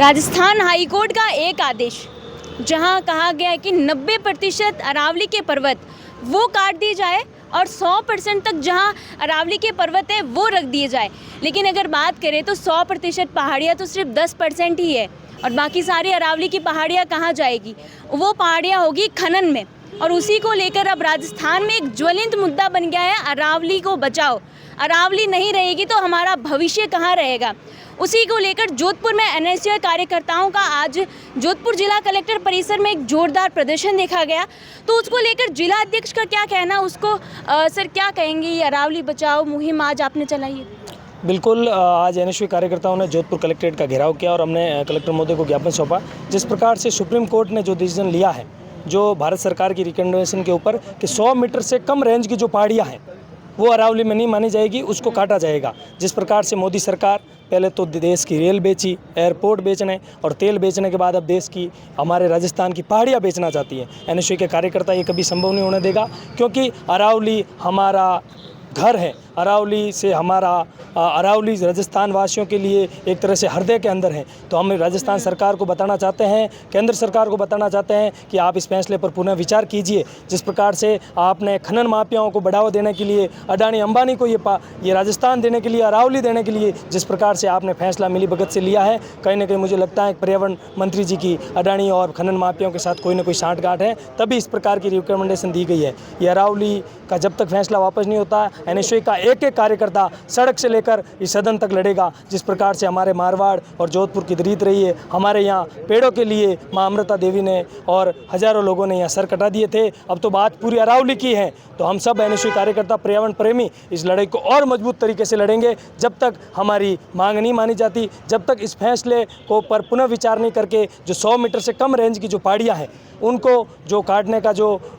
Rajasthan high court का एक आदेश जहां कहा गया है कि 90% अरावली के पर्वत वो काट दिए जाए और 100% तक जहां अरावली के पर्वत है वो रख दिए जाए। लेकिन अगर बात करें तो 100% पहाड़ियाँ तो सिर्फ 10% ही है और बाकी सारी अरावली की पहाड़ियाँ कहाँ जाएगी? वो पहाड़ियाँ होगी खनन में। और उसी को लेकर अब राजस्थान में एक ज्वलंत मुद्दा बन गया है, अरावली को बचाओ। अरावली नहीं रहेगी तो हमारा भविष्य कहाँ रहेगा? उसी को लेकर जोधपुर में एनएसयूआई कार्यकर्ताओं का आज जोधपुर जिला कलेक्टर परिसर में एक जोरदार प्रदर्शन देखा गया। तो उसको लेकर जिला अध्यक्ष का क्या कहना, उसको सर क्या कहेंगे? ये अरावली बचाओ मुहिम आज आपने चलाई है। बिल्कुल, आज एनएसयूआई कार्यकर्ताओं ने जोधपुर कलेक्ट्रेट का घेराव किया और हमने कलेक्टर महोदय को ज्ञापन सौंपा। जिस प्रकार से सुप्रीम कोर्ट ने जो डिसीजन लिया है, जो भारत सरकार की रिकमेंडेशन के ऊपर कि 100 मीटर से कम रेंज की जो पहाड़ियाँ हैं वो अरावली में नहीं मानी जाएगी, उसको काटा जाएगा। जिस प्रकार से मोदी सरकार पहले तो देश की रेल बेची, एयरपोर्ट बेचने और तेल बेचने के बाद अब देश की हमारे राजस्थान की पहाड़ियाँ बेचना चाहती है। एनएसयूआई के कार्यकर्ता ये कभी संभव नहीं होने देगा, क्योंकि अरावली हमारा घर है। अरावली से हमारा अरावली राजस्थान वासियों के लिए एक तरह से हृदय के अंदर है। तो हम राजस्थान सरकार को बताना चाहते हैं, केंद्र सरकार को बताना चाहते हैं कि आप इस फैसले पर पुनः विचार कीजिए। जिस प्रकार से आपने खनन माफियाओं को बढ़ावा देने के लिए, अडानी अंबानी को ये राजस्थान देने के लिए, अरावली देने के लिए जिस प्रकार से आपने फैसला मिलीभगत से लिया है, कहीं ना कहीं मुझे लगता है पर्यावरण मंत्री जी की अडानी और खनन माफियाओं के साथ कोई ना कोई साठगांठ है, तभी इस प्रकार की रिकमेंडेशन दी गई है। ये अरावली का जब तक फैसला वापस नहीं होता, एनएसयूआई का एक कार्यकर्ता सड़क से लेकर इस सदन तक लड़ेगा। जिस प्रकार से हमारे मारवाड़ और जोधपुर की रीत रही है, हमारे यहाँ पेड़ों के लिए माँ अमृता देवी ने और हजारों लोगों ने यहाँ सर कटा दिए थे। अब तो बात पूरी अरावली की है। तो हम सब एनएसयूआई कार्यकर्ता, पर्यावरण प्रेमी इस लड़ाई को और मजबूत तरीके से लड़ेंगे। जब तक हमारी मांग नहीं मानी जाती, जब तक इस फैसले को पर पुनः विचार नहीं करके जो 100 मीटर से कम रेंज की जो पहाड़ियाँ हैं उनको जो काटने का,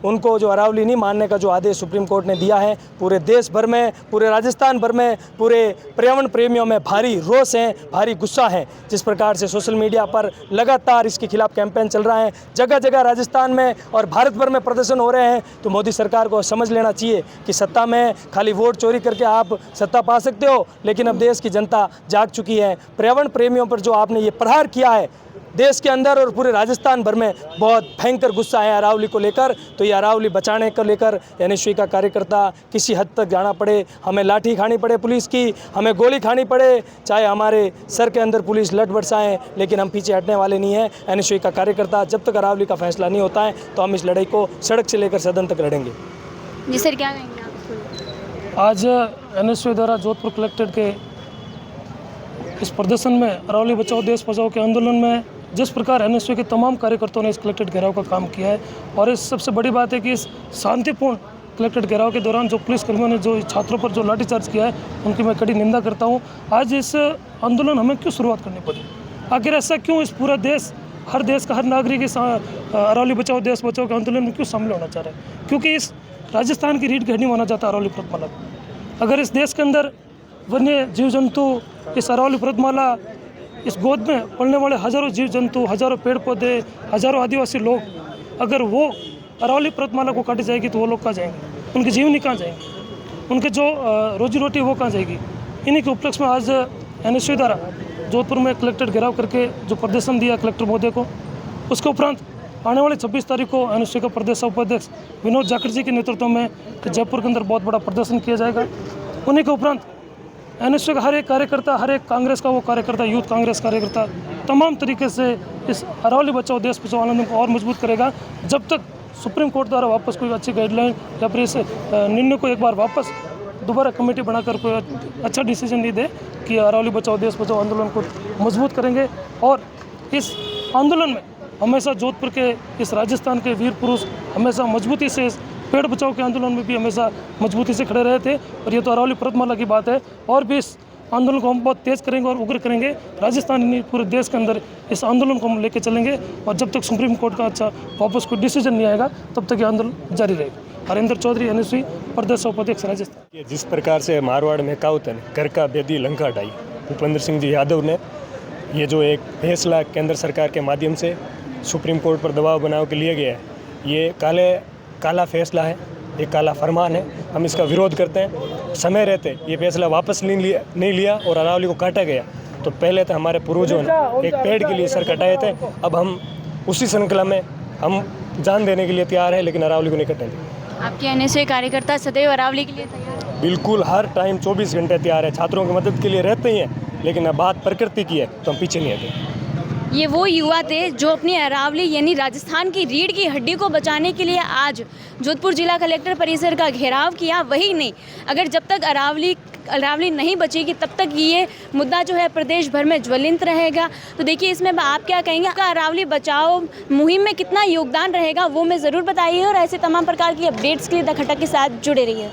उनको जो अरावली नहीं मानने का जो आदेश सुप्रीम कोर्ट ने दिया है, पूरे देश भर में, पूरे राजस्थान भर में, पूरे पर्यावरण प्रेमियों में भारी रोष है, भारी गुस्सा है। जिस प्रकार से सोशल मीडिया पर लगातार इसके खिलाफ कैंपेन चल रहा है, जगह जगह राजस्थान में और भारत भर में प्रदर्शन हो रहे हैं। तो मोदी सरकार को समझ लेना चाहिए कि सत्ता में खाली वोट चोरी करके आप सत्ता पा सकते हो, लेकिन अब देश की जनता जाग चुकी है। पर्यावरण प्रेमियों पर जो आपने ये प्रहार किया है, देश के अंदर और पूरे राजस्थान भर में बहुत भयंकर गुस्सा है अरावली को लेकर। तो ये अरावली बचाने को लेकर एनएसयूआई का कार्यकर्ता किसी हद तक जाना पड़े, हमें लाठी खानी पड़े पुलिस की, हमें गोली खानी पड़े, चाहे हमारे सर के अंदर पुलिस लट बरसाएं, लेकिन हम पीछे हटने वाले नहीं हैं। एनएसयूआई का कार्यकर्ता जब तक अरावली का फैसला नहीं होता है तो हम इस लड़ाई को सड़क से लेकर सदन तक लड़ेंगे। जी सर, क्या कहेंगे आप? आज एनएसयूआई द्वारा जोधपुर कलेक्ट्रेट के इस प्रदर्शन में, अरावली बचाओ देश बचाओ के आंदोलन में जिस प्रकार एनएसयूआई के तमाम कार्यकर्ताओं ने इस कलेक्ट्रेट घेराव का काम किया है, और इस सबसे बड़ी बात है कि इस शांतिपूर्ण कलेक्ट्रेट घेराव के दौरान जो पुलिसकर्मियों ने जो छात्रों पर जो लाठीचार्ज किया है, उनकी मैं कड़ी निंदा करता हूँ। आज इस आंदोलन हमें क्यों शुरुआत करनी पड़ी? आखिर ऐसा क्यों इस पूरा देश, हर देश का हर नागरिक इस अरावली बचाओ देश बचाओ के आंदोलन में क्यों शामिल होना चाह रहा है? क्योंकि इस राजस्थान की रीढ़ नहीं माना जाता अरावली पर्वतमाला को। अगर इस देश के अंदर वन्य जीव जंतु, इस अरावली पर्वतमाला, इस गोद में पलने वाले हज़ारों जीव जंतु, हज़ारों पेड़ पौधे, हज़ारों आदिवासी लोग, अगर वो अरावली पर्वतमाला को काटी जाएगी तो वो लोग कहाँ जाएंगे? उनकी जीवनी कहाँ जाएंगी? उनके जो रोजी रोटी वो कहाँ जाएगी? इन्हीं के उपलक्ष्य में आज एनएसयूआई द्वारा जोधपुर में कलेक्ट्रेट घेराव करके जो प्रदर्शन दिया कलेक्टर महोदय को, उसके उपरांत आने वाले 26 तारीख को एनएसयूआई का प्रदेश उपाध्यक्ष विनोद जाखड़ जी के नेतृत्व में जयपुर के अंदर बहुत बड़ा प्रदर्शन किया जाएगा। उन्हीं के उपरांत एनएसयूआई का हर एक कार्यकर्ता, हर एक कांग्रेस का वो कार्यकर्ता, यूथ कांग्रेस कार्यकर्ता तमाम तरीके से इस अरावली बचाओ देश बचाओ आंदोलन को और मजबूत करेगा। जब तक सुप्रीम कोर्ट द्वारा वापस कोई अच्छी गाइडलाइन या फिर इस निर्णय को एक बार वापस दोबारा कमेटी बनाकर कोई अच्छा डिसीजन नहीं दे कि अरावली बचाओ देश बचाओ आंदोलन को मजबूत करेंगे। और इस आंदोलन में हमेशा जोधपुर के, इस राजस्थान के वीर पुरुष हमेशा मजबूती से, पेड़ बचाओ के आंदोलन में भी हमेशा मजबूती से खड़े रहे थे। और ये तो अरावली पर्वतमाला की बात है, और भी इस आंदोलन को हम बहुत तेज़ करेंगे और उग्र करेंगे। राजस्थान नहीं, पूरे देश के अंदर इस आंदोलन को हम लेके चलेंगे, और जब तक सुप्रीम कोर्ट का अच्छा वापस कोई डिसीजन नहीं आएगा तब तक ये आंदोलन जारी रहेगा। हरेंद्र चौधरी, एनएसयूआई प्रदेश उपाध्यक्ष राजस्थान। जिस प्रकार से मारवाड़ में कहावत है, घर का बेदी लंका ढाई, भूपेंद्र सिंह जी यादव ने ये जो एक फैसला केंद्र सरकार के माध्यम से सुप्रीम कोर्ट पर दबाव बनाव के लिए गया है, ये काला फैसला है, एक काला फरमान है। हम इसका विरोध करते हैं। समय रहते ये फैसला वापस नहीं लिया और अरावली को काटा गया। तो पहले तो हमारे पूर्वजों ने एक पेड़ के लिए सर कटाए थे, अब हम उसी श्रृंखला में हम जान देने के लिए तैयार हैं, लेकिन अरावली को नहीं कटेंगे। आपके एनएसयू कार्यकर्ता सदैव अरावली के लिए तैयार हैं? बिल्कुल, हर टाइम 24 घंटे तैयार है, छात्रों की मदद के लिए रहते ही हैं, लेकिन अब बात प्रकृति की है तो हम पीछे नहीं हटे। ये वो युवा थे जो अपनी अरावली यानी राजस्थान की रीढ़ की हड्डी को बचाने के लिए आज जोधपुर जिला कलेक्टर परिसर का घेराव किया। वही नहीं, अगर जब तक अरावली नहीं बचेगी तब तक ये मुद्दा जो है प्रदेश भर में ज्वलंत रहेगा। तो देखिए इसमें आप क्या कहेंगे, आपका अरावली बचाओ मुहिम में कितना योगदान रहेगा वो मैं ज़रूर बताइए, और ऐसे तमाम प्रकार की अपडेट्स के लिए द खटक के साथ जुड़े रहिए।